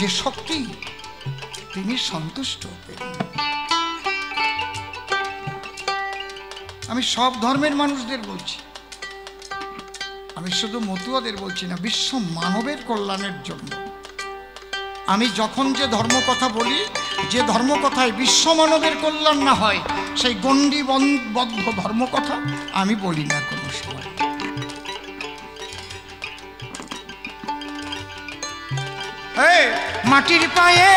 যে শক্তি তিনি সন্তুষ্ট। আমি সব ধর্মের মানুষদের বলছি, আমি শুধু মতুয়াদের বলছি না, বিশ্ব মানবের কল্যাণের জন্য। আমি যখন যে ধর্ম কথা বলি, যে ধর্ম কথায় বিশ্ব মানবের কল্যাণ না হয়, সেই গণ্ডিবদ্ধ ধর্ম কথা আমি বলি না কোনো সময়। মাটির পায়ে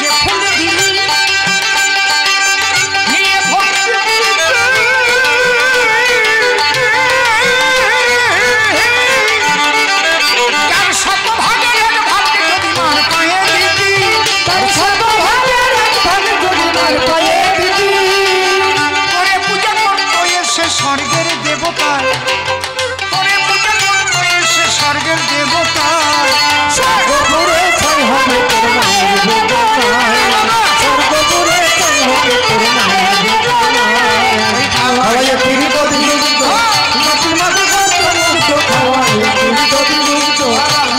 যে ফুল দিলি স্বর্গের দেবতা, স্বর্গের দেবতা, স্বর্গপুরে জয় হবে তোর মায়ের বেদনায়, স্বর্গপুরে জয় হবে তোর মায়ের বেদনায়। খাওয়াইয়া তিরি দদি যুক্ত মাটির মাঝে গর্ত মুক্ত, খাওয়াইয়া তিরি দদি যুক্ত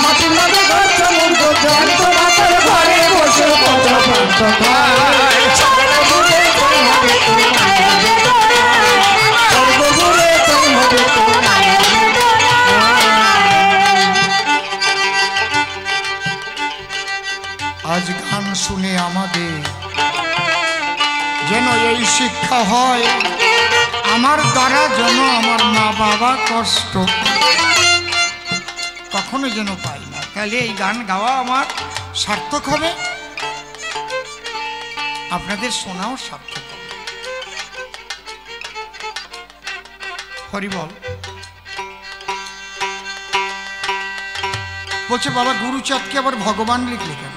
মাটির মাঝে গর্ত মুক্ত, জ্যান্ত মাতার ঘরে বসে কথা প্রান্ত খায়, স্বর্গপুরে জয় হবে তোর মায়ের বেদনায়, স্বর্গপুরে জয় হবে তোর মায়ের বেদনায়। আজ গান শুনে আমাদের যেন এই শিক্ষা হয়, আমার দ্বারা যেন আমার মা বাবা কষ্ট কখনো যেন পাই না। তাহলে এই গান গাওয়া আমার সার্থক হবে, আপনাদের শোনাও সার্থক হবে। হরি বল। বলছে বাবা গুরুচাঁদকে আবার ভগবান লিখলে কেন?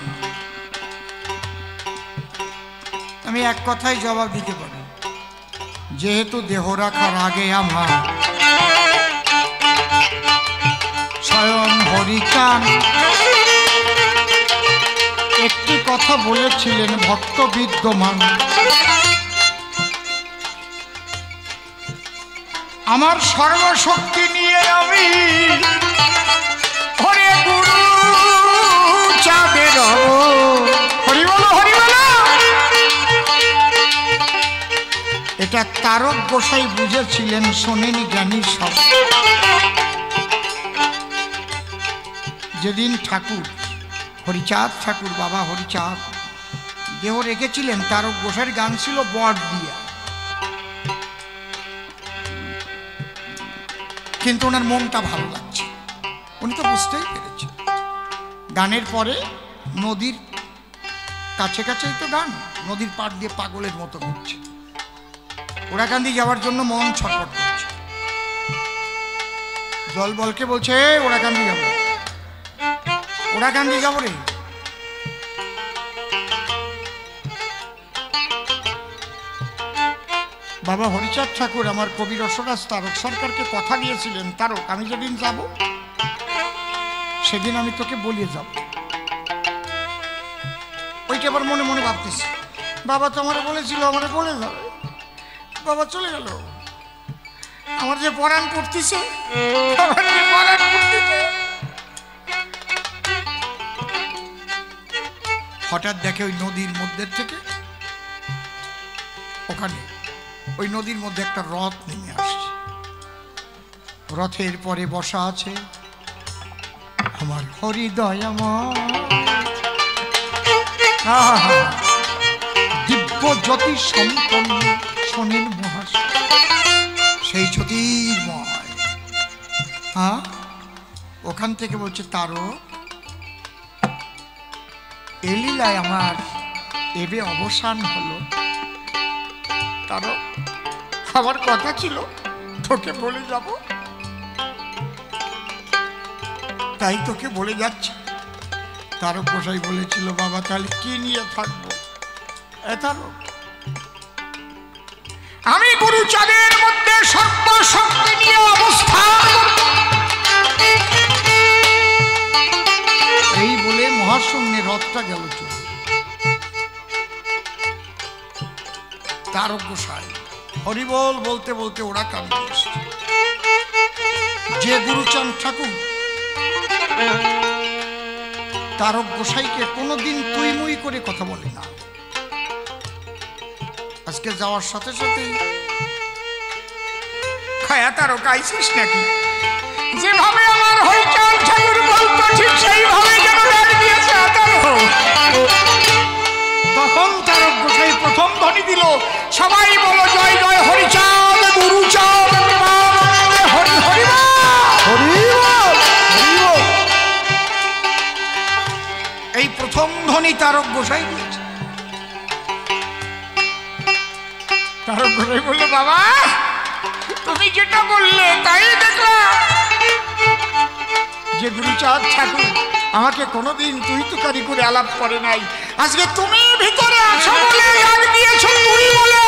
আমি এক কথায় জবাব দিতে পারি, যেহেতু দেহ রাখার আগে আমার স্বয়ং হরিচাঁদ একটি কথা বলেছিলেন, ভক্ত বিদ্যমান, আমার সর্বশক্তি নিয়ে আমি হরে গুরু চাঁদের হরি বলো, হরি বলো। এটা তারক গোসাই বুঝেছিলেন, শোনেনি জ্ঞানী সব। যেদিন ঠাকুর হরিচাঁদ ঠাকুর, বাবা হরিচাঁদ দেহ রেখেছিলেন, তারক গোসাইয়ের গান ছিল বট দিয়া, কিন্তু ওনার মনটা ভালো লাগছে, উনি তো বুঝতেই পেরেছে। গানের পরে নদীর কাছে কাছেই তো গান, নদীর পাড় দিয়ে পাগলের মতো ঘুরছে, ওরাকান্দি যাওয়ার জন্য মন ছটফট করছে। দল বলকে বলছে ওরাকান্দি যাবো, ওরাকান্দি যাবো রে। বাবা হরিচাঁদ ঠাকুর আমার কবি রসরাজ তারক সরকারকে কথা দিয়েছিলেন, তারক আমি যেদিন যাব সেদিন আমি তোকে বলিয়ে যাব। ওইটা আবার মনে মনে ভাবতেছি, বাবা তো আমার বলেছিল আমার বলে যাবে, বাবা চলে গেল, আমার যে পরাণ পড়তেছে, হঠাৎ দেখে ওই নদীর মধ্যে থেকে ওখানে ওই নদীর মধ্যে একটা রথ নেমে আসছে, রথের পরে বসা আছে আমার হরিদয়াময়, দিব্য জ্যোতি সম্পন্ন শোনেন মহাশয়, সেই জ্যোতির্ময়। হ্যাঁ, ওখান থেকে বলছে তারক এ লীলায় আমার এবে অবসান হলো, তারক আমার কথা ছিল তোকে বলে যাব, তাই তোকে বলে যাচ্ছি। তারক গোসাই বলেছিল বাবা তাহলে কি নিয়ে থাকবো? তারক আমি গুরুচাঁদের মধ্যে সর্বশক্তি নিয়ে অবস্থান, এই বলে মহাশূন্যে রথটা গেল চলে। তারক গোসাই হরিবল বলতে বলতে ওরা কান্দে এসছে। যে গুরুচাঁদ ঠাকুর তারক গোসাইকে কোনোদিন তুই মুই করে কথা বলে না। আজকে যাওয়ার সাথে সাথেই খায়া তারক আইছিস নাকি? যেভাবে আমার হরিচাঁদ ঠাকুর বলতো ঠিক সেইভাবে যেন ডাক দিয়েছে তারক। তখন তারক গোসাই প্রথম ধ্বনি দিল, সবাই বলো জয় জয় হরিচাঁদ গুরুচাঁদ প্রেমানন্দে হরি হরি বল। এই প্রথম ধ্বনি তারক গোসাই দিয়েছে। তারক গোসাই বললো, বাবা তুমি যেটা বললে তাই দেখলাম যে গুরুচাঁদ ঠাকুর আমাকে কোনোদিন তুই তুকারি করে আলাপ করে নাই। আজকে তুমি ভিতরে আছো বলে ডাক দিয়েছো তুই বলে।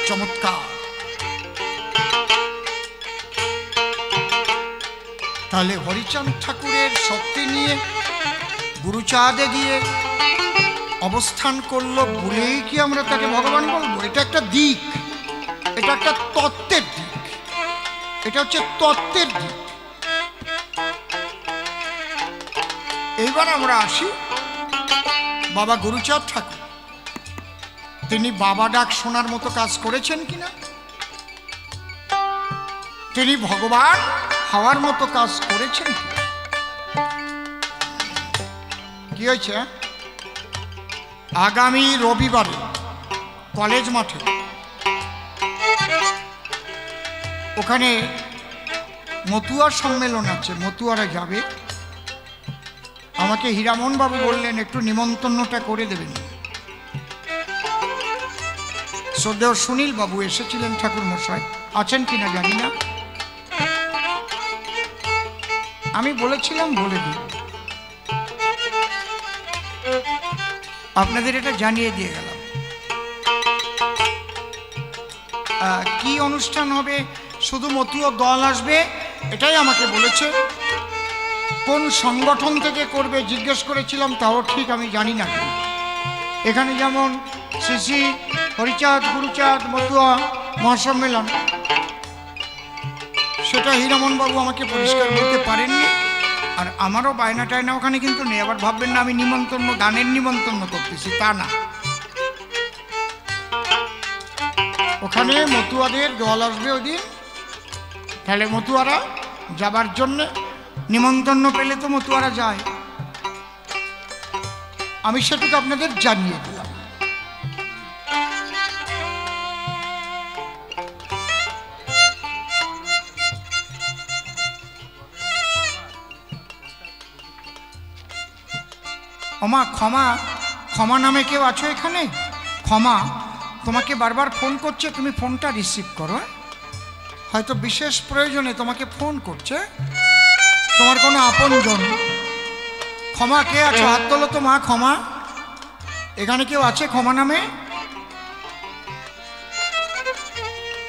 চমৎকার। তাহলে হরিচাঁদ ঠাকুরের শক্তি নিয়ে গুরুচাঁদে গিয়ে অবস্থান করলো বলেই কি আমরা তাকে ভগবান বলবো? এটা একটা দিক, এটা একটা তত্ত্বের দিক, এটা হচ্ছে তত্ত্বের দিক। এইবার আমরা আসি বাবা গুরুচাঁদ ঠাকুর, তিনি বাবা ডাক শোনার মতো কাজ করেছেন কিনা, তিনি ভগবান হওয়ার মতো কাজ করেছেন কি? কি হয়েছে? আগামী রবিবারে কলেজ মাঠে ওখানে মতুয়ার সম্মেলন আছে, মতুয়ারা যাবে। আমাকে হীরামন বাবু বললেন একটু নিমন্ত্রণটা করে দেবেন। শ্রদ্ধেয় সুনীল বাবু এসেছিলেন ঠাকুর মশাই, আছেন কিনা জানি না। আমি বলেছিলাম বলে দিই, আপনাদের এটা জানিয়ে দিয়ে গেলাম। কি অনুষ্ঠান হবে, শুধু মতুয়া দল আসবে এটাই আমাকে বলেছে। কোন সংগঠন থেকে করবে জিজ্ঞেস করেছিলাম, তাও ঠিক আমি জানি না। এখানে যেমন শ্রী শ্রী হরিচাঁদ গুরুচাঁদ মতুয়া মহাসম্মেলন, সেটা হীরামন বাবু আমাকে পরিষ্কার বলতে পারেননি। আর আমারও বায়না টায়না ওখানে কিন্তু নেই। আবার ভাববেন না আমি নিমন্ত্রণ, গানের নিমন্ত্রণ করতেছি, তা না। ওখানে মতুয়াদের দল আসবে ওই দিন। তাহলে মতুয়ারা যাবার জন্য নিমন্ত্রণ পেলে তো মতুয়ারা যায়, আমি সেটুকু আপনাদের জানিয়ে দিলাম। ওমা ক্ষমা, ক্ষমা নামে কেউ আছো এখানে? ক্ষমা তোমাকে বারবার ফোন করছে, তুমি ফোনটা রিসিভ করো। হয়তো বিশেষ প্রয়োজনে তোমাকে ফোন করছে, তোমার কোনো আপনজন। ক্ষমা কে আছো? হাত তোলো তো মা। ক্ষমা এখানে কেউ আছে ক্ষমা নামে?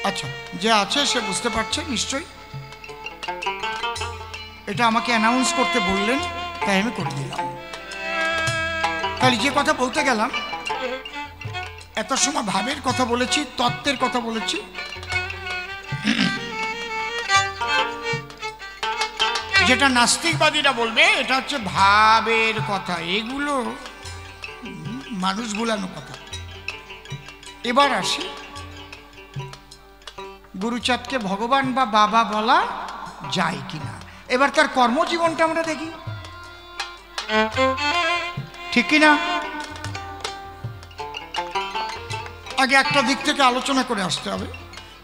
আচ্ছা, যে আছে সে বুঝতে পারছে নিশ্চয়ই। এটা আমাকে অ্যানাউন্স করতে বললেন, তাই আমি করে দিলাম। তাহলে যে কথা বলতে গেলাম, এত সময় ভাবের কথা বলেছি, তত্ত্বের কথা বলেছি। যেটা নাস্তিকবাদীরা বলবে এটা হচ্ছে ভাবের কথা, এগুলো মানুষ ভুলানো কথা। এবার আসি, গুরুচাঁদকে ভগবান বা বাবা বলা যায় কিনা। এবার তার কর্মজীবনটা আমরা দেখি, ঠিক কিনা। আগে একটা দিক থেকে আলোচনা করে আসতে হবে।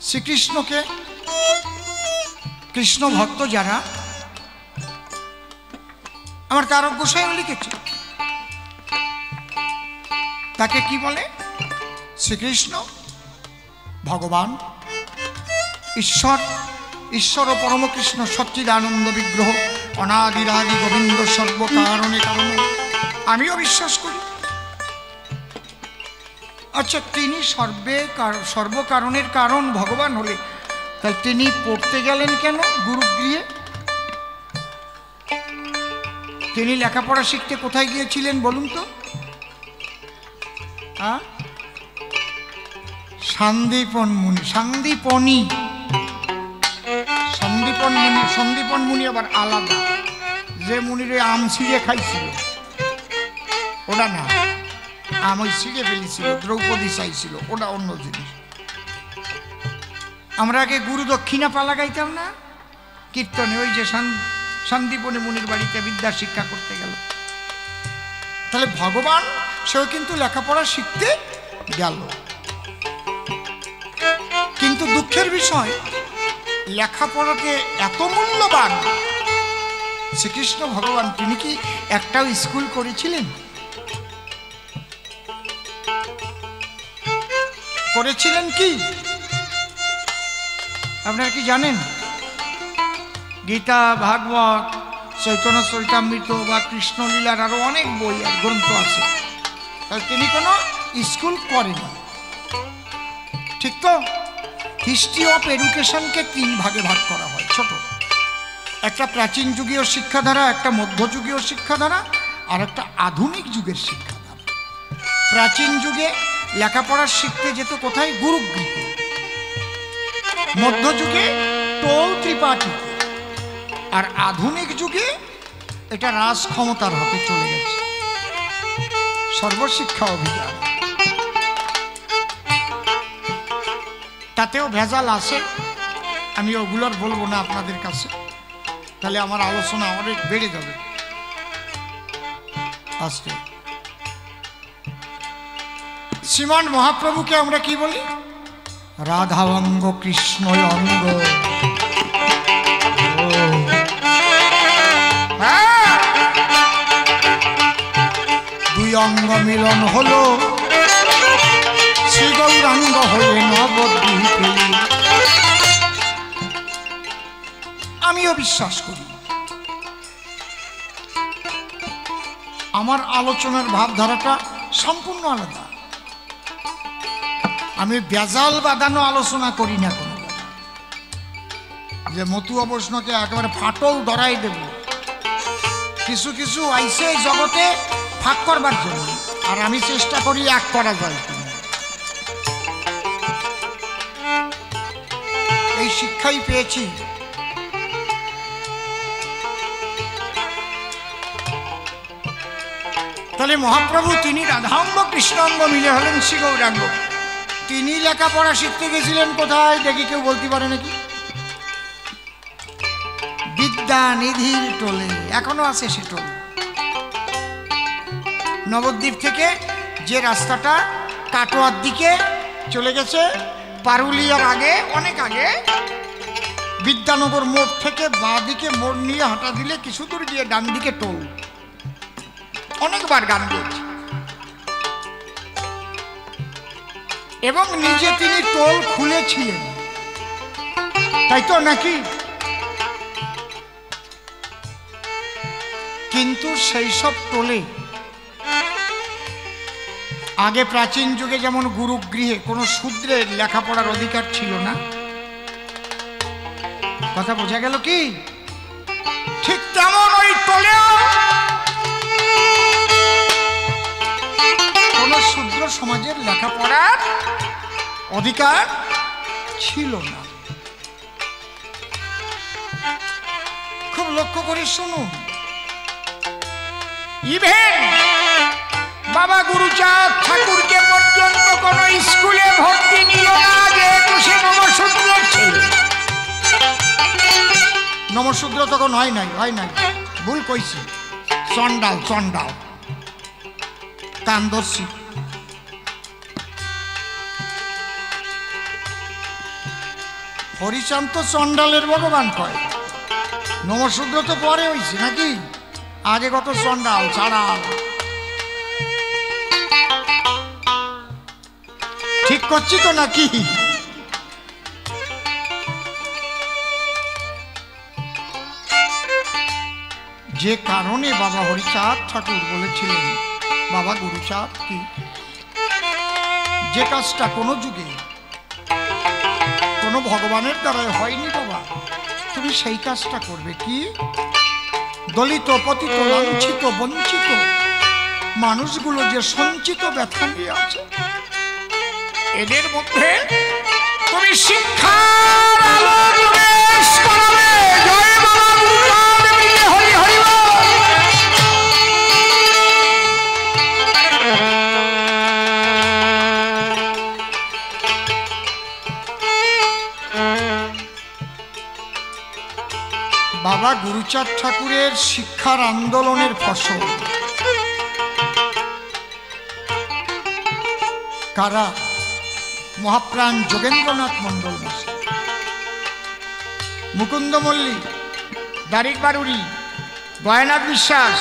শ্রীকৃষ্ণকে, কৃষ্ণ ভক্ত যারা, আমার তারক গোসাইও লিখেছে, তাকে কি বলে? শ্রীকৃষ্ণ ভগবান, ঈশ্বর, ঈশ্বর ও পরমকৃষ্ণ সচ্চিদানন্দ বিগ্রহ, অনাদিরাদি গোবিন্দ সর্বকারণে কারণ। আমিও বিশ্বাস করি। আচ্ছা, তিনি সর্বকারণের কারণ ভগবান হলে, তাহলে তিনি পড়তে গেলেন কেন গুরুগৃহে? তিনি লেখাপড়া শিখতে কোথায় গিয়েছিলেন বলুন তো? সন্দীপন মুনি, সন্দীপনী, সন্দীপন মুনি আবার আলাদা। যে মুনির আম ছিঁড়ে খাইছিল ওটা না, আম ওই ছিঁড়ে ফেলেছিল, দ্রৌপদী চাইছিল, ওটা অন্য জিনিস। আমরা আগে গুরু দক্ষিণা পালা গাইতাম না কীর্তনে, ওই যে সন্দীপনী মুনির বাড়িতে বিদ্যা শিক্ষা করতে গেল। তাহলে ভগবান সেও কিন্তু লেখাপড়া শিখতে গেল। কিন্তু দুঃখের বিষয়, লেখাপড়াকে এত মূল্যবান শ্রীকৃষ্ণ ভগবান তিনি কি একটাও স্কুল করেছিলেন? করেছিলেন কি? আপনারা কি জানেন? গীতা, ভাগবত, চৈতন্য চরিতামৃত বা কৃষ্ণলীলার আরো অনেক বই আর গ্রন্থ আছে, তাই তিনি কোনো স্কুল করেন। ঠিক তো? হিস্ট্রি অফ এডুকেশনকে 3 ভাগে ভাগ করা হয়। ছোট একটা প্রাচীন যুগীয় শিক্ষাধারা, একটা মধ্যযুগীয় শিক্ষাধারা, আর একটা আধুনিক যুগের শিক্ষাধারা। প্রাচীন যুগে লেখাপড়া শিখতে যেত কোথায়? গুরুগৃহে। মধ্যযুগে টোল ত্রিপাঠী, আর আধুনিক যুগে এটা রাজ ক্ষমতার হাতে চলে গেছে, সর্বশিক্ষা অভিযান। তাতেও ভেজাল আছে, আমি ওগুলোর বলবো না আপনাদের কাছে, তাহলে আমার আলোচনা অনেক বেড়ে যাবে। আজকে শ্রীমান মহাপ্রভুকে আমরা কি বলি? রাধাঙ্গ কৃষ্ণ অঙ্গ। দুই অঙ্গ মিলন হলো শ্রী গৌরাঙ্গ হয়ে নবদ্বীপে। আমিও বিশ্বাস করি, আমার আলোচনার ভাবধারাটা সম্পূর্ণ আলাদা। আমি বেজাল বাঁধানো আলোচনা করি না কোনো, যে মতুয়া বৈষ্ণবকে একেবারে ফাটল ধরাই দেব। কিছু কিছু আইসে জগতে ফাঁক করবার জন্য, আর আমি চেষ্টা করি এক করা যায় কিনা। এই শিক্ষাই পেয়েছি। তাহলে মহাপ্রভু তিনি রাধাঙ্গ কৃষ্ণাঙ্গ মিলে হলেন শ্রী গৌরাঙ্গ। তিনি লেখাপড়া শিখতে গেছিলেন কোথায় দেখি কেউ বলতে পারে নাকি? বিদ্যা নিধির টোলে, এখনো আছে সে টোল। নবদ্বীপ থেকে যে রাস্তাটা কাটোয়ার দিকে চলে গেছে, পারুলিয়ার আগে, অনেক আগে, বিদ্যানগর মোড় থেকে বাঁ দিকে মোড় নিয়ে হাঁটা দিলে কিছু দূর গিয়ে ডান দিকে টোল। অনেকবার গান গেয়েছে, এবং নিজে তিনি টোল খুলেছিলেন, তাই তো নাকি? কিন্তু সেই সব টোলে আগে প্রাচীন যুগে যেমন গুরুগৃহে কোনো শূদ্রের লেখাপড়ার অধিকার ছিল না। কথা বোঝা গেল কি? ঠিক তেমন ওই টোলেও কোন শূদ্র সমাজের লেখাপড়ার অধিকার ছিল না। খুব লক্ষ্য করে শুনুন, ইভেন বাবা গুরুচাঁদ ঠাকুরকে পর্যন্ত কোন স্কুলে ভর্তি নিল না, যেহেতু সে নমশূদ্রের ছেলে। নমশূদ্র তখন হয় নাই, ভুল কইছি, চন্ডাল তান্দর্শী। হরিচাঁদ তো চন্ডালের ভগবান কয়, নমশূদ্র তো পরে হইছে নাকি? আগে কত চন্ডাল ছাড়াল। ঠিক করছি তো নাকি? যে কারণে বাবা হরিচাঁদ ঠাকুর বলেছিলেন, বাবা গুরুচাঁদ কি, যে কাজটা কোনো যুগে কোনো ভগবানের দ্বারাই হয়নি বাবা, তুমি সেই কাজটা করবে। কি? দলিত, পতিত, লাঞ্ছিত, বঞ্চিত মানুষগুলো যে সঞ্চিত ব্যথা নিয়ে আছে, এদের মধ্যে তুমি শিক্ষার আলো প্রবেশ করাবে। জয় বাবা গুরুচাঁদ বৃন্দে হরি হরি বল। বাবা গুরুচাঁদ ঠাকুরের শিক্ষার আন্দোলনের ফসল কারা? মহাপ্রাণ যোগেন্দ্রনাথ মণ্ডল মশাই, মুকুন্দ মল্লিক, দারিক বারুড়ি, গয়নাথ বিশ্বাস।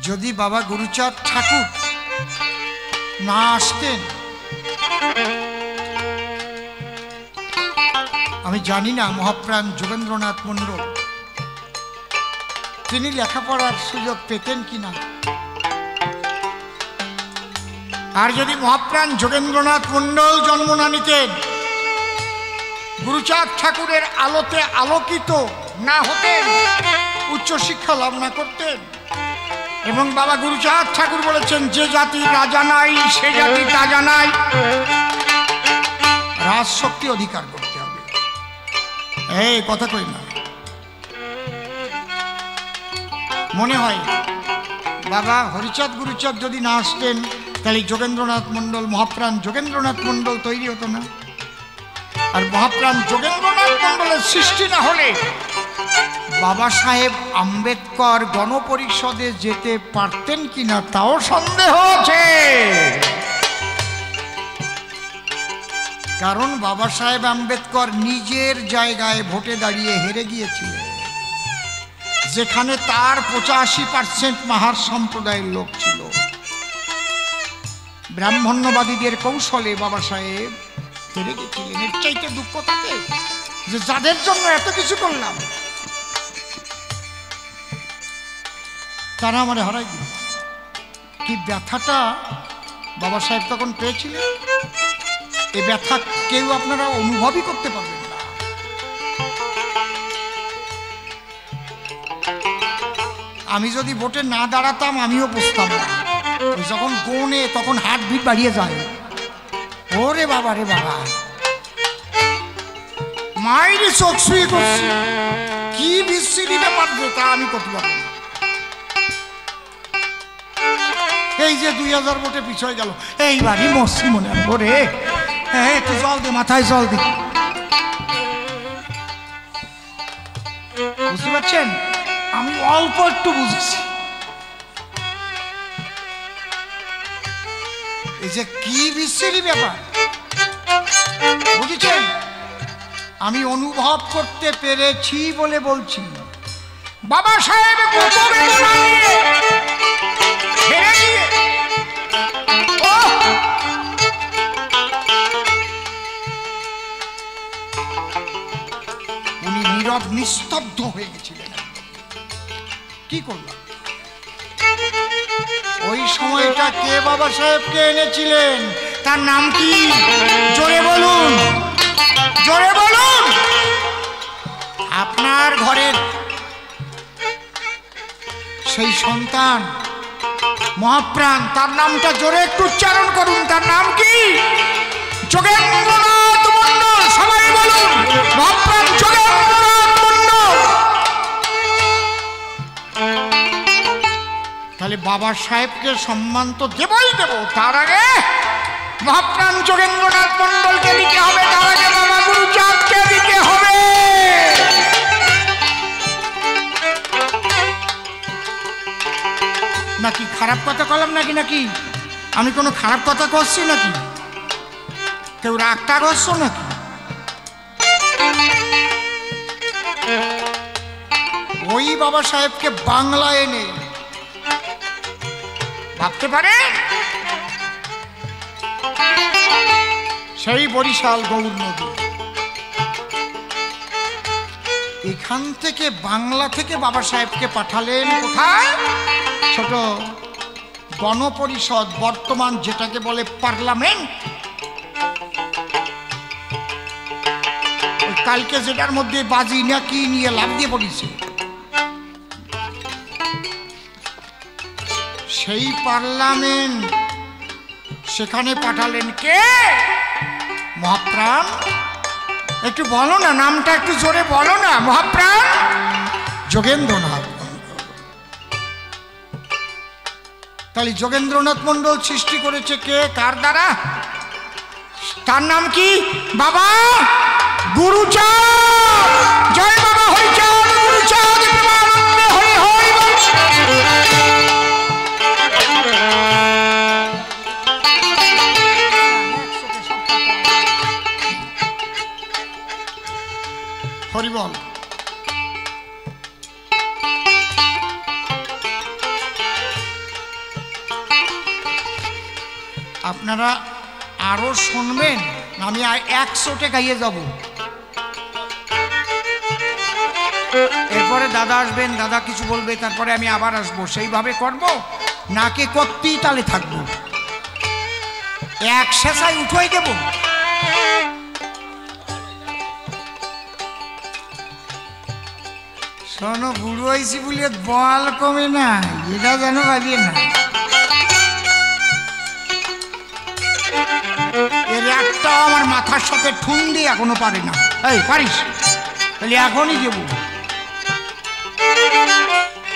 যদি বাবা গুরুচাঁদ ঠাকুর না আসতেন, আমি জানি না মহাপ্রাণ যোগেন্দ্রনাথ মণ্ডল তিনি লেখাপড়ার সুযোগ পেতেন কিনা। আর যদি মহাপ্রাণ যোগেন্দ্রনাথ মণ্ডল জন্ম না নিতেন, গুরুচাঁদ ঠাকুরের আলোতে আলোকিত না হতেন, উচ্চশিক্ষা লাভ না করতেন, এবং বাবা গুরুচাঁদ ঠাকুর বলেছেন যে জাতির রাজা নাই সে জাতি তাজা নাই, রাজশক্তি অধিকার করতে হবে। এই কথা কই না, মনে হয় বাবা হরিচাঁদ গুরুচাঁদ যদি না আসতেন তাহলে যোগেন্দ্রনাথ মণ্ডল, মহাপ্রাণ যোগেন্দ্রনাথ মণ্ডল তৈরি হতো না। আর মহাপ্রাণ যোগেন্দ্রনাথ মণ্ডলের সৃষ্টি না হলে বাবা সাহেব আম্বেদকর গণপরিষদে যেতে পারতেন কিনা তাও সন্দেহ আছে। কারণ বাবা সাহেব আম্বেদকর নিজের জায়গায় ভোটে দাঁড়িয়ে হেরে গিয়েছিলেন, যেখানে তার 85% মাহার সম্প্রদায়ের লোক ছিল। ব্রাহ্মণ্যবাদীদের কৌশলে বাবা সাহেব হেরে গেছিলেন। এর চাইতে দুঃখ থাকে যে যাদের জন্য এত কিছু করলাম তারা আমারে হারাই দিল। কি ব্যথাটা বাবা সাহেব তখন পেয়েছিলেন, এ ব্যথা কেউ আপনারা অনুভবই করতে পারবেন না। আমি যদি ভোটে না দাঁড়াতাম আমিও বুঝতাম না। যখন গোনে তখন হার্টবিট বাড়িয়ে যায়, ওরে বাবা রে বাবা, মাইরে চোখ শুয়ে করছি, কি বিচ্ছিরি ব্যাপার তা আমি করতে পারবো না। এই যে 2000 ভোটে পিছয় গেল, এইবারই মস্তি মনে করে একটু জল দে, মাথায় জল দে। বুঝতে পারছেন, আমি অল্প একটু বুঝেছি। এই যে কি বিশ্রী ব্যাপার বুঝেছেন, আমি অনুভব করতে পেরেছি বলে বলছি। বাবা সাহেব কত বেদনা নিয়ে ছেড়ে দিয়ে উনি নীরব নিস্তব্ধ হয়ে গেছিলেন। কি করলাম? ওই সময়টা কে বাবা সাহেবকে এনেছিলেন, তার নাম কি? জোরে বলুন, জোরে বলুন। আপনার ঘরের সেই সন্তান মহাপ্রাণ, তার নামটা জোরে একটু উচ্চারণ করুন। তার নাম কি? যোগেন্দ্রনাথ মণ্ডল। সবাই বলুন, মহাপ্রাণ যোগেন্দ্রনাথ মণ্ডল। তাহলে বাবা সাহেবকে সম্মান তো দেবই দেব, তার আগে মহাপ্রাণ যোগেন্দ্রনাথ মণ্ডলকে দিতে হবে, তার আগে বাবা গুরুচাঁদকে দিতে হবে। নাকি খারাপ কথা কলাম নাকি? নাকি আমি কোনো খারাপ কথা করছি নাকি? কেউ রাগটা করছো নাকি? ওই বাবা সাহেবকে বাংলায় এনে ভাবতে পারে সেই বরিশাল গৌর নদী, এখান থেকে বাংলা থেকে বাবা সাহেবকে পাঠালেন কোথায়? ছোট গণপরিষদ, বর্তমান যেটাকে বলে পার্লামেন্ট। ওই কালকে যেটার মধ্যে বাজি না কি নিয়ে লাভ দিয়ে পড়েছে, সেই পার্লামেন্ট সেখানে পাঠালেন কে? মহাপ্রাণ। একটু বলো না, নামটা একটু জোরে বলো না। মহাপ্রাণ যোগেন্দ্রনাথ মণ্ডল। তাহলে যোগেন্দ্রনাথ মণ্ডল সৃষ্টি করেছে কে, কার দ্বারা? তার নাম কি? বাবা গুরুচাঁদ। জয় বাবা হরিচাঁদ গুরুচাঁদ প্রেমানন্দে হরি হরি বল। হরি বল। আপনারা আরো শুনবেন, আমি 100টে গাইয়ে যাব। এরপরে দাদা আসবেন, দাদা কিছু বলবে, তারপরে আমি আবার আসবো। সেইভাবে করব নাকে করতেই তালে থাকবো, এক শেষায় উঠোই দেব। শোনো, বুড়ো হয়েছি বলে বল কমে না, এটা যেন ভাবিয়ে না। এর একটাও আমার মাথার সাথে ঠুন দিয়ে এখনো পারে না। এই পারিস? তাহলে এখনই দেব।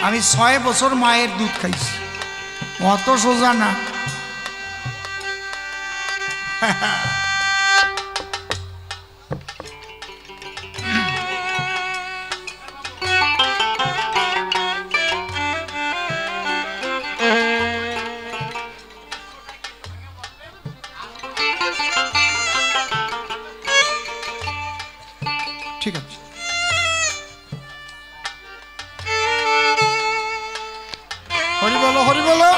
আমি 6 বছর মায়ের দুধ খাইছি, অত সোজা না। ঠিক আছে, হরি বলো হরি বলো।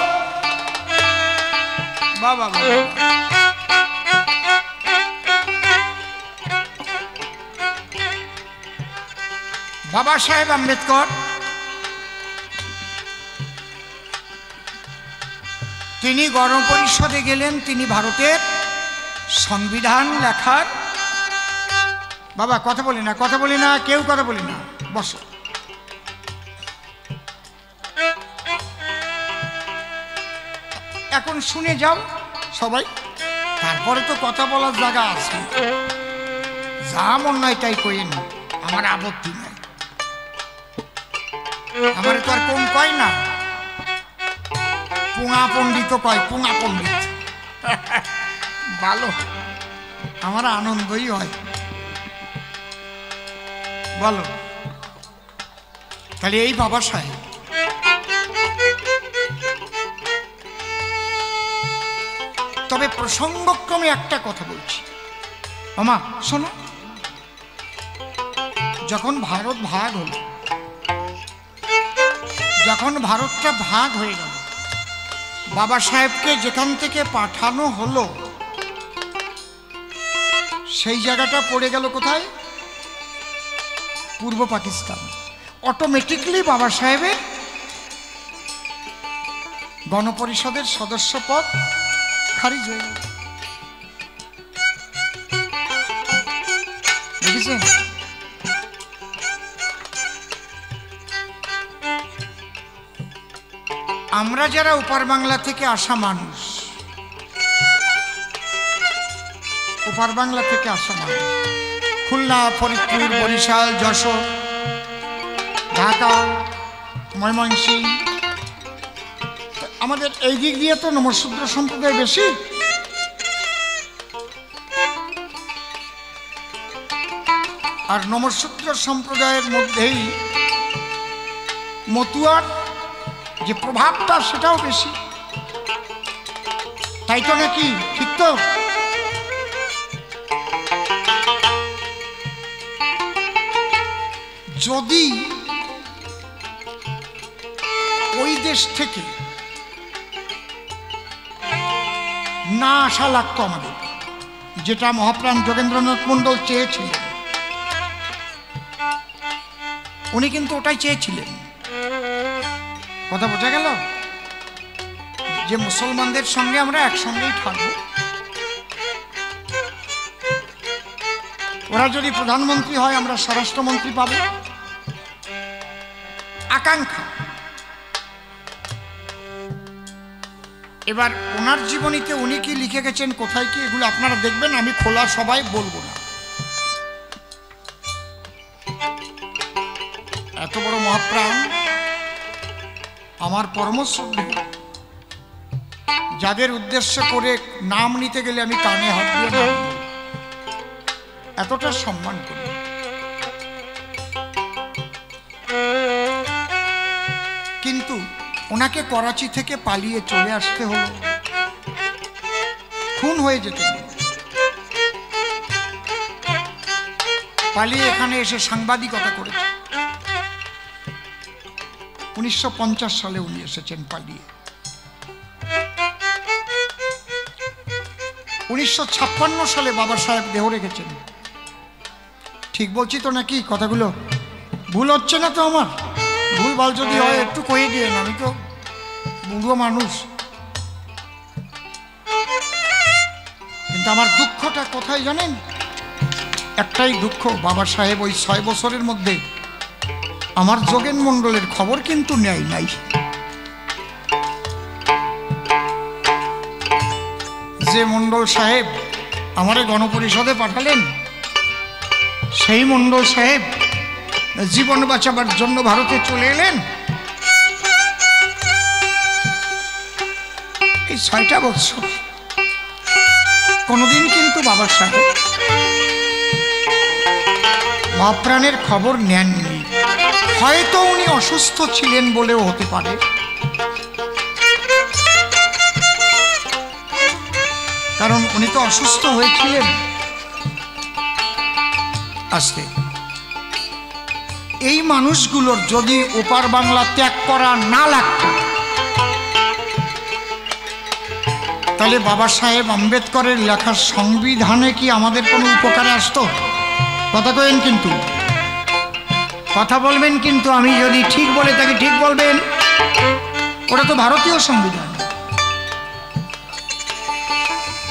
বাবা বাবা সাহেব আম্বেদকর তিনি গণপরিষদে গেলেন, তিনি ভারতের সংবিধান লেখার। বাবা কথা বলি না, কথা বলি না, কেউ কথা বলি না, বসো। এখন শুনে যাও সবাই, তারপরে তো কথা বলার জায়গা আছে। যা মন নাই তাই কইেন, আমার আপত্তি নাই। আমার তো আর কোন কয় না, পুঙা পণ্ডিত কয়, পুঙা পণ্ডিত। ভালো, আমার আনন্দই হয়। বলো তাহলে এই বাবা সাহেব তবে প্রসঙ্গক্রমে একটা কথা বলছি। আমা শোনো, যখন ভারত ভাগ হলো, যখন ভারতটা ভাগ হয়ে গেল, বাবা সাহেবকে যেখান থেকে পাঠানো হলো সেই জায়গাটা পড়ে গেল কোথায়? পূর্ব পাকিস্তান। অটোমেটিকলি বাবা সাহেবের গণপরিষদের সদস্য পদ খারিজ হয়ে গেল। দেখেছেন? আমরা যারা ওপার বাংলা থেকে আসা মানুষ, ওপার বাংলা থেকে আসা মানুষ, খুলনা, ফরিদপুর, বরিশাল, যশোর, ঢাকা, ময়মনসিংহ, আমাদের এই দিক দিয়ে তো নমশূদ্র সম্প্রদায় বেশি। আর নমশূদ্র সম্প্রদায়ের মধ্যেই মতুয়ার যে প্রভাবটা সেটাও বেশি, তাই তো নাকি? ঠিক তো? যদি ওই দেশ থেকে না আসা লাগতো আমাদের, যেটা মহাপ্রাণ যোগেন্দ্রনাথ মণ্ডল চেয়েছিলেন, উনি কিন্তু ওটাই চেয়েছিলেন। কথা বোঝা গেল? যে মুসলমানদের সঙ্গে আমরা একসঙ্গেই থাকবো। ওরা যদি প্রধানমন্ত্রী হয় আমরা স্বরাষ্ট্রমন্ত্রী পাবো, আকাঙ্ক্ষা। এবার ওনার জীবনীতে উনি কি লিখে গেছেন, কোথায় কি, এগুলো আপনারা দেখবেন, আমি খোলা সবাই বলবো না। এত বড় মহাপ্রাণ, আমার পরমশ্রদ্ধেয়, যাদের উদ্দেশ্য করে নাম নিতে গেলে আমি কানে হাত দিয়ে নাম নিই, এতটা সম্মান করি। কিন্তু ওনাকে করাচি থেকে পালিয়ে চলে আসতে হলো, খুন হয়ে যেতে হলো। পালিয়ে এখানে এসে সাংবাদিকতা করেছে। 1950 সালে উনি এসেছেন পালিয়ে। 1956 সালে বাবা সাহেব দেহ রেখেছেন। ঠিক বলছি তো নাকি কথাগুলো? ভুল হচ্ছে না তো আমার? ভুল ভাল যদি হয় একটু কয়ে দিয়ে, আমি তো বুড়ো মানুষ। কিন্তু আমার দুঃখটা কোথায় জানেন? একটাই দুঃখ, বাবা সাহেব ওই 6 বছরের মধ্যে আমার যোগেন মণ্ডলের খবর কিন্তু নেয় নাই। যে মণ্ডল সাহেব আমারে গণপরিষদে পাঠালেন, সেই মণ্ডল সাহেব জীবন বাঁচাবার জন্য ভারতে চলে এলেন। এই 6টা বছর কোনোদিন কিন্তু বাবা সাহেব মহাপ্রাণের খবর নেননি। হয়তো উনি অসুস্থ ছিলেন বলেও হতে পারে। কারণ উনি তো অসুস্থ হয়েছিলেন। আজকে এই মানুষগুলোর যদি ওপার বাংলা ত্যাগ করা না লাগতো, তাহলে বাবা সাহেব আম্বেদকরের লেখা সংবিধানে কি আমাদের কোনো উপকারে আসতো? কথা কইেন কিন্তু, কথা বলবেন কিন্তু। আমি যদি ঠিক বলে থাকি ঠিক বলবেন। ওটা তো ভারতীয় সংবিধান।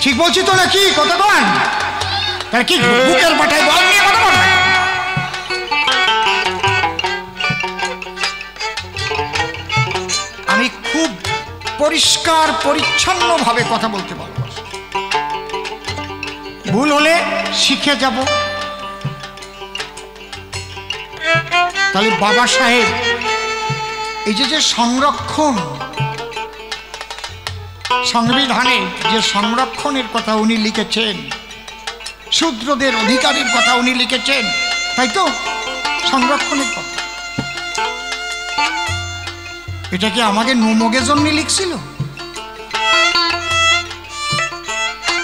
ঠিক বলছি তো নাকি? কথা কন। তাহলে কি বুকের পাঠায় বল নিয়ে কথা বলবেন? আমি খুব পরিষ্কার পরিচ্ছন্ন ভাবে কথা বলতে পারবো। ভুল হলে শিখে যাব। তাহলে বাবা সাহেব এই যে সংরক্ষণ, সংবিধানে যে সংরক্ষণের কথা উনি লিখেছেন, শূদ্রদের অধিকারের কথা উনি লিখেছেন, তাই তো? সংরক্ষণের কথা এটা কি আমাকে নোমগের জন্য লিখছিল?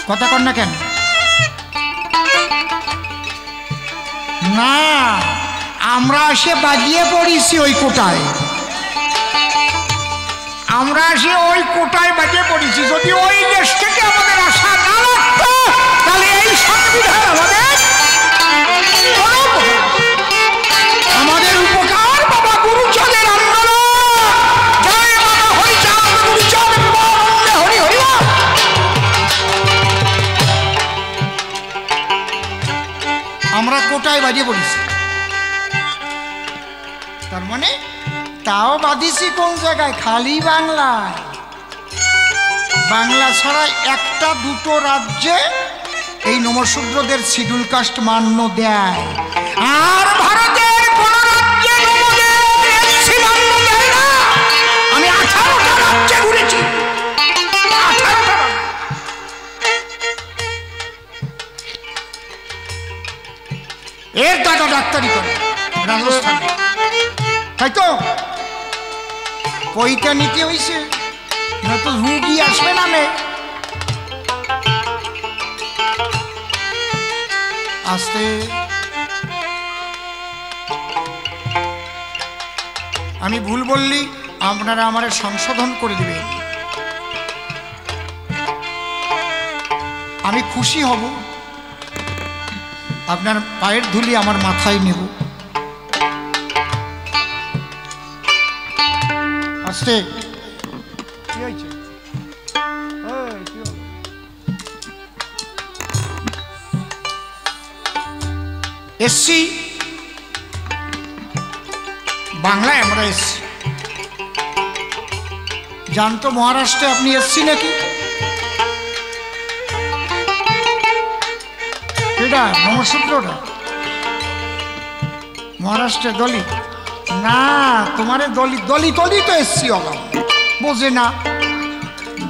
কথা কন না কেন? না, আমরা এসে বাজিয়ে পড়েছি ওই কোটায়। আমরা এসে ওই কোটায় বাজিয়ে পড়েছি। যদি ওই দেশ থেকে আমাদের আশা না লাগতো, তাহলে এই সংবিধান আমাদের উপকার। বাবা গুরুচাঁদের আন্দোলন, জয় বাবা হরিচাঁদ গুরুচাঁদ, হরি হরি। আমরা কোটায় বাজিয়ে পড়েছি। তার মানে তাও বাঁধিছি কোন জায়গায়? খালি বাংলায়। বাংলা ছাড়া একটা দুটো রাজ্যে এই নমশূদ্রদের শিডিউল কাস্ট মান্য দেয়, আর ভারতের কোন রাজ্যে আমি 18টা রাজ্যে ঘুরেছি। 18টা। এর দাদা ডাক্তারি করে রাজস্থানে, তাই তো? পইটা নিতে হইছে, না তো রুগী আসবে না। আসতে আমি ভুল বললি আপনারা আমারে সংশোধন করে দিবেন। আমি খুশি হব, আপনার পায়ের ধুলি আমার মাথায় নেব। আসতে কি হয়েছে? এসছি বাংলায় আমরা এসছি, জানতো মহারাষ্ট্রে আপনি এসছি নাকি? এটা নমসূত্রটা মহারাষ্ট্রে দলিত না, তোমারে দলিত দলিত তো এসছি অগাম বোঝে না,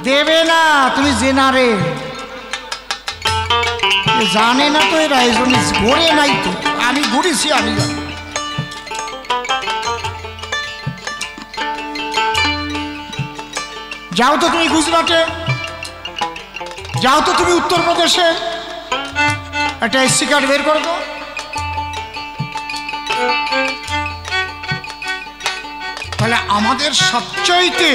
দেবে না, তুমি জেনারে জানে না তো এরা, এই জন্য ঘুরে নাই তো, আমি ঘুরেছি আমি জানি। যাও তো তুমি গুজরাটে, যাও তো তুমি উত্তরপ্রদেশে, একটা এসসি কার্ড বের করো তো। তাহলে আমাদের সবচাইতে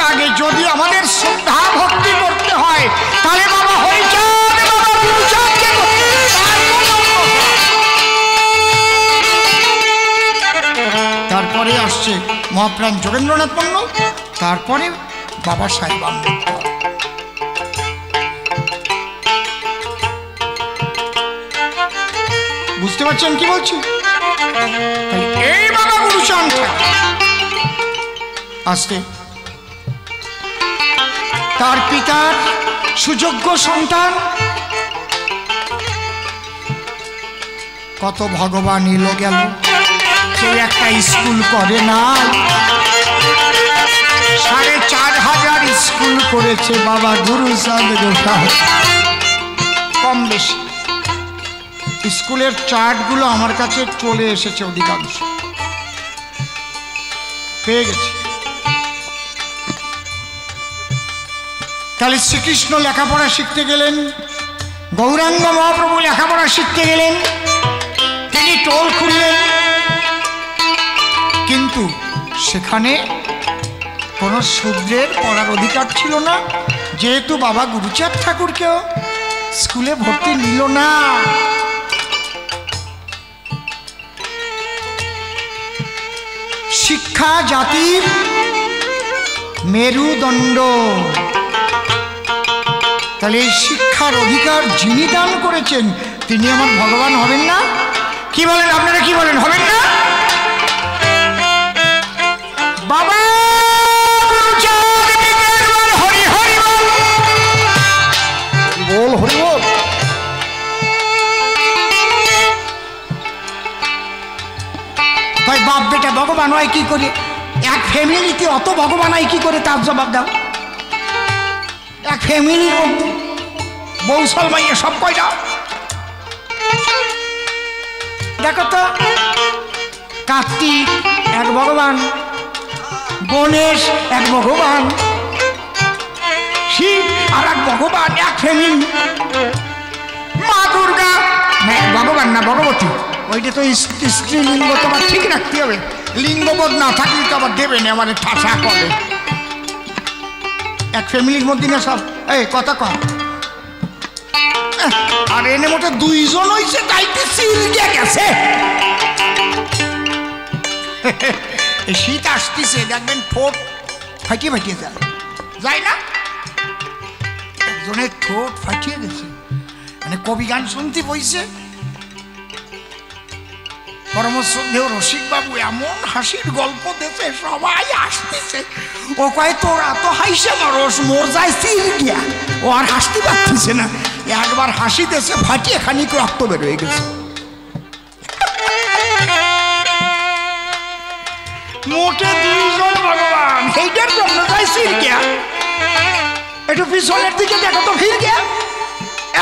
আগে যদি আমাদের শ্রদ্ধা ভক্তি করতে হয় তাহলে বাবা হরিচাঁদ, বাবা গুরুচাঁদকে তারপরে আসছে মহাপ্রাণ যোগেন্দ্রনাথ মন্ডল, তারপরে বাবা সাহেব আম্বেদকর। বুঝতে পারছেন কি বলছি? এই বাবা গুরুচাঁদ আসতে তার পিতার সুযোগ্য সন্তান, কত ভগবান এলো গেল, সে একটা স্কুল করে না, ৪,৫০০ স্কুল করেছে বাবা গুরুচাঁদ গোসাই। কম বেশি স্কুলের চার্টগুলো আমার কাছে চলে এসেছে, অধিকাংশ পেয়ে গেছে। তাহলে শ্রীকৃষ্ণ লেখাপড়া শিখতে গেলেন, গৌরাঙ্গ মহাপ্রভু লেখাপড়া শিখতে গেলেন, তিনি টোল খুললেন, কিন্তু সেখানে কোনো শূদ্রের পড়ার অধিকার ছিল না, যেহেতু বাবা গুরুচাঁদ ঠাকুরকেও স্কুলে ভর্তি নিল না। শিক্ষা জাতির মেরুদণ্ড, তাহলে এই শিক্ষার অধিকার যিনি দান করেছেন তিনি আমার ভগবান হবেন না? কি বলেন আপনারা, কি বলেন, হবেন না? বাবা হরি হরি বল, হরি বল। তাই বাপ বেটা ভগবান হয় কি করে? এক ফ্যামিলিতে অত ভগবান হয় কি করে, তার জবাব দাও। এক ফ্যামিলির মধ্যে বৌসল মাইয়া সব কয়টা দেখো তো, কার্তিক এক ভগবান, গণেশ এক ভগবান, শিব আর এক ভগবান, এক ফ্যামিলি। মা দুর্গা ভগবান না ভগবতী, ওইটা তো স্ত্রীলিঙ্গ, তোমার ঠিক রাখতে হবে, লিঙ্গবোধ না থাকলে তো আবার দেবে না, মানে ঠাসা করে। এক ফ্যামিলির মধ্যে না সব, এই কথা কম, আর এনে মোটে দুইজন হয়েছে, তাইতে সিলকে গেছে। শীত আসতেছে, দেখবেন ঠোঁট ফাটিয়ে ফাটিয়ে যায় না, একজনের ঠোঁট ফাটিয়ে গেছে, মানে কবি গান শুনতে বইছে। পরমশ্রদ্ধেয় রসিকবাবু এমন হাসির গল্প দিয়েছে, সবাই আসতেছে, ও কয় তোরা তো হাসে মানুষ, মোর যায় সিল গিয়া, ও আর হাসতে পারতেছে না, একবার হাসিতেছে ফাটিয়ে খানিক রক্ত বের হয়ে গেছে। মোটে দুইজন ভগবান, এইটার জন্য যায় সিল গিয়া। একটু পিছনের দিকে দেখো তো, ফির গিয়া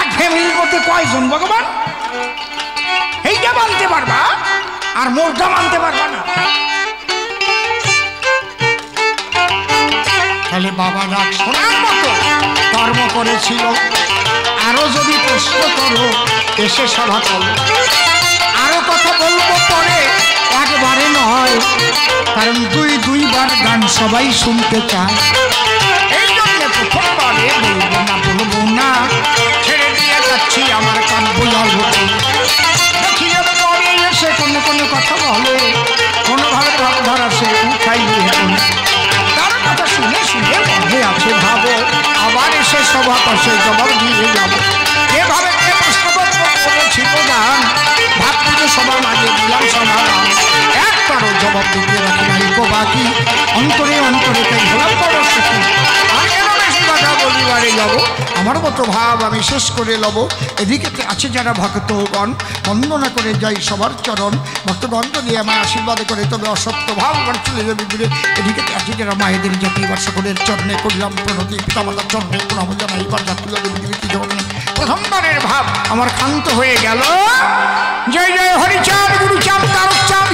এক ফ্যামিলির মধ্যে কয়জন ভগবান, এইটা মানতে পারবা আর মোরটা মানতে পারবা না। তাহলে বাবা ডাক শোনার মতো কর্ম করেছিল। আরো যদি প্রশ্ন করো এসে সভা করো, আরো কথা বলবো পরে, একবারে নয়, কারণ দুইবার গান সবাই শুনতে চায়। এই জন্য প্রথমবারে বলবো না, ছেড়ে দিয়ে যাচ্ছি আমার কাব্য জগতে। দেখিয়ে পরে এসে কোনো কথা বলে, কোনোভাবে ভাবধারা সে উঠাইলে, তার কথা শুনে শুনে মনে আছে ভাবো, আবার এসে সভা পাশে জবাব দিয়ে যাবো। এভাবে প্রশ্ন আজকে সবার মাঝে দিলাম সমাধান, একবারও জবাব দিতে রাখি নাই গো বাকি, অন্তরে অন্তরে তাই হলাম বড় সুখী। আমি এর বেশি কথা বলিবারে যাব, আমার মতো ভাব আমি শেষ করে লব। এদিকে আছে যারা ভক্তগণ, বন্দনা করে যাই সবার চরণ, ভক্তগণ যদি আমায় আশীর্বাদ করে তবে অসত্য ভাব আমার চলে যাবে দূরে। এদিকে আছে যারা মায়েদের জাতি এবার সকলের চরণে করলাম প্রণতি, পিতামাতার চরণে প্রণাম জানাই, এবার জাতীয় দেবী জগনে প্রথমবারের ভাব আমার ক্ষান্ত হয়ে গেল। জয় জয় হরিচাঁদ গুরুচাঁদ তারকচাঁদ